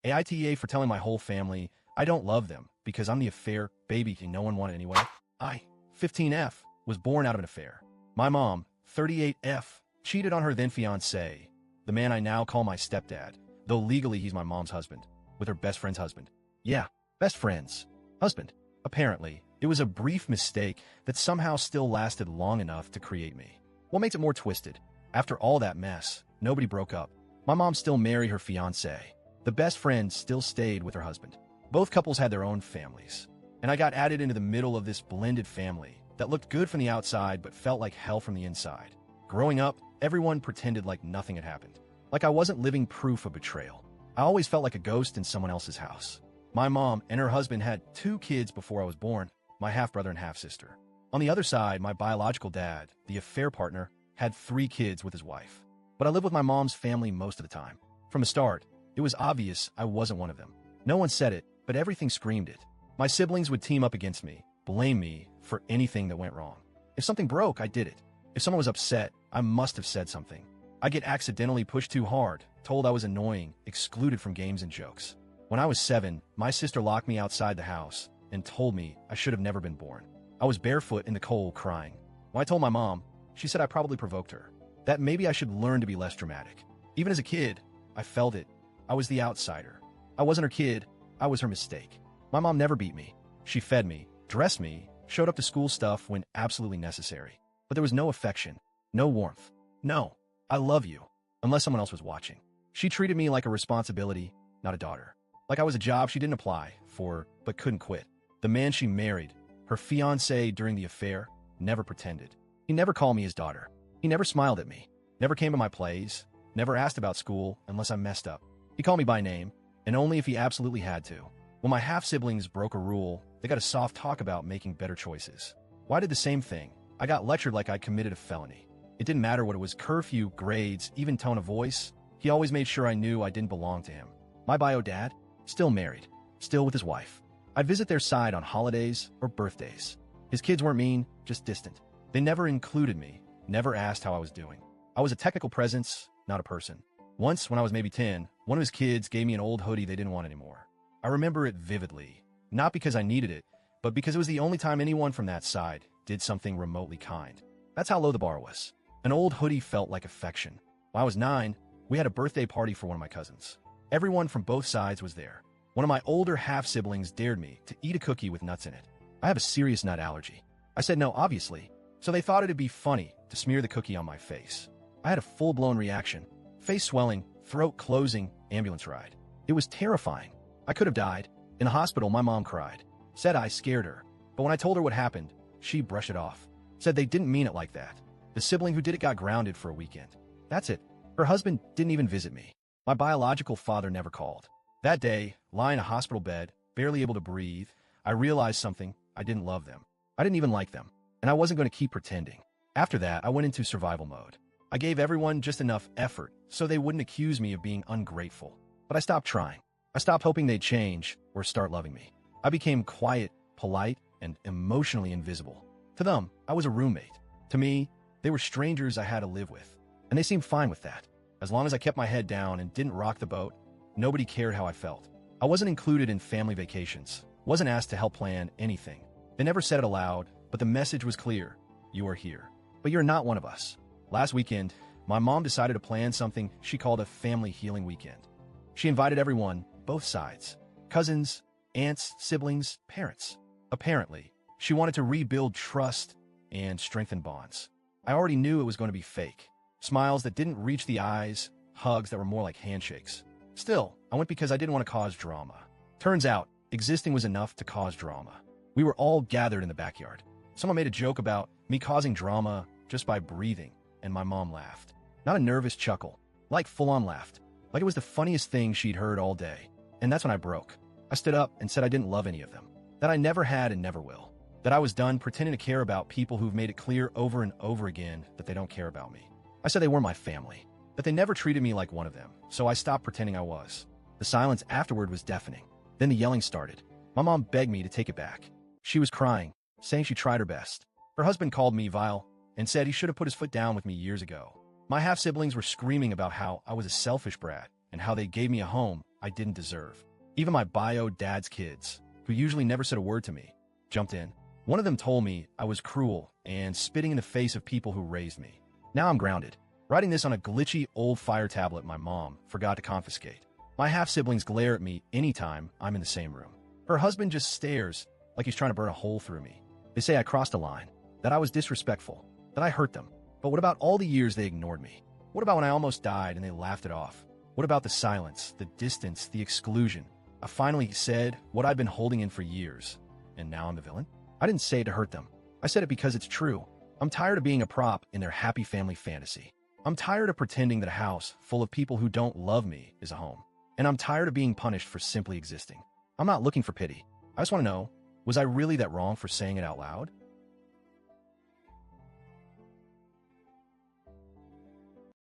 AITA for telling my whole family I don't love them because I'm the affair baby no one wanted anyway. I, 15F, was born out of an affair. My mom, 38F, cheated on her then fiancé, the man I now call my stepdad, though legally he's my mom's husband, with her best friend's husband. Yeah, best friend's husband. Apparently, it was a brief mistake that somehow still lasted long enough to create me. What makes it more twisted? After all that mess, nobody broke up. My mom still married her fiancé. The best friend still stayed with her husband. Both couples had their own families, and I got added into the middle of this blended family that looked good from the outside but felt like hell from the inside. Growing up, everyone pretended like nothing had happened, like I wasn't living proof of betrayal. I always felt like a ghost in someone else's house. My mom and her husband had 2 kids before I was born, my half-brother and half-sister. On the other side, my biological dad, the affair partner, had 3 kids with his wife. But I lived with my mom's family most of the time. From the start, it was obvious I wasn't one of them. No one said it, but everything screamed it. My siblings would team up against me, blame me for anything that went wrong. If something broke, I did it. If someone was upset, I must have said something. I'd get accidentally pushed too hard, told I was annoying, excluded from games and jokes. When I was 7, my sister locked me outside the house and told me I should have never been born. I was barefoot in the cold crying. When I told my mom, she said I probably provoked her, that maybe I should learn to be less dramatic. Even as a kid, I felt it. I was the outsider. I wasn't her kid, I was her mistake. My mom never beat me. She fed me, dressed me, showed up to school stuff when absolutely necessary. But there was no affection, no warmth. No, I love you, unless someone else was watching. She treated me like a responsibility, not a daughter. Like I was a job she didn't apply for, but couldn't quit. The man she married, her fiancé during the affair, never pretended. He never called me his daughter. He never smiled at me, never came to my plays, never asked about school unless I messed up. He called me by name, and only if he absolutely had to. When my half-siblings broke a rule, they got a soft talk about making better choices. Well, I did the same thing. I got lectured like I committed a felony. It didn't matter what it was, curfew, grades, even tone of voice. He always made sure I knew I didn't belong to him. My bio dad, still married, still with his wife. I'd visit their side on holidays or birthdays. His kids weren't mean, just distant. They never included me, never asked how I was doing. I was a technical presence, not a person. Once, when I was maybe 10, one of his kids gave me an old hoodie they didn't want anymore. I remember it vividly, not because I needed it, but because it was the only time anyone from that side did something remotely kind. That's how low the bar was. An old hoodie felt like affection. When I was 9, we had a birthday party for one of my cousins. Everyone from both sides was there. One of my older half-siblings dared me to eat a cookie with nuts in it. I have a serious nut allergy. I said no, obviously, so they thought it'd be funny to smear the cookie on my face. I had a full-blown reaction. Face swelling, throat closing, ambulance ride. It was terrifying. I could have died. In the hospital, my mom cried. Said I scared her. But when I told her what happened, she brushed it off. Said they didn't mean it like that. The sibling who did it got grounded for a weekend. That's it. Her husband didn't even visit me. My biological father never called. That day, lying in a hospital bed, barely able to breathe, I realized something. I didn't love them. I didn't even like them. And I wasn't going to keep pretending. After that, I went into survival mode. I gave everyone just enough effort so they wouldn't accuse me of being ungrateful. But I stopped trying. I stopped hoping they'd change or start loving me. I became quiet, polite, and emotionally invisible. To them, I was a roommate. To me, they were strangers I had to live with. And they seemed fine with that. As long as I kept my head down and didn't rock the boat, nobody cared how I felt. I wasn't included in family vacations, wasn't asked to help plan anything. They never said it aloud, but the message was clear. You are here. But you're not one of us. Last weekend, my mom decided to plan something she called a family healing weekend. She invited everyone, both sides, cousins, aunts, siblings, parents. Apparently, she wanted to rebuild trust and strengthen bonds. I already knew it was going to be fake. Smiles that didn't reach the eyes, hugs that were more like handshakes. Still, I went because I didn't want to cause drama. Turns out, existing was enough to cause drama. We were all gathered in the backyard. Someone made a joke about me causing drama just by breathing, and my mom laughed. Not a nervous chuckle, like full-on laughed, like it was the funniest thing she'd heard all day. And that's when I broke. I stood up and said I didn't love any of them, that I never had and never will, that I was done pretending to care about people who've made it clear over and over again that they don't care about me. I said they were my family, that they never treated me like one of them, so I stopped pretending I was. The silence afterward was deafening. Then the yelling started. My mom begged me to take it back. She was crying, saying she tried her best. Her husband called me vile and said he should have put his foot down with me years ago. My half-siblings were screaming about how I was a selfish brat and how they gave me a home I didn't deserve. Even my bio dad's kids, who usually never said a word to me, jumped in. One of them told me I was cruel and spitting in the face of people who raised me. Now I'm grounded, writing this on a glitchy old fire tablet my mom forgot to confiscate. My half-siblings glare at me anytime I'm in the same room. Her husband just stares like he's trying to burn a hole through me. They say I crossed a line, that I was disrespectful, that I hurt them. But what about all the years they ignored me? What about when I almost died and they laughed it off? What about the silence, the distance, the exclusion? I finally said what I'd been holding in for years, and now I'm the villain? I didn't say it to hurt them. I said it because it's true. I'm tired of being a prop in their happy family fantasy. I'm tired of pretending that a house full of people who don't love me is a home. And I'm tired of being punished for simply existing. I'm not looking for pity. I just want to know, was I really that wrong for saying it out loud?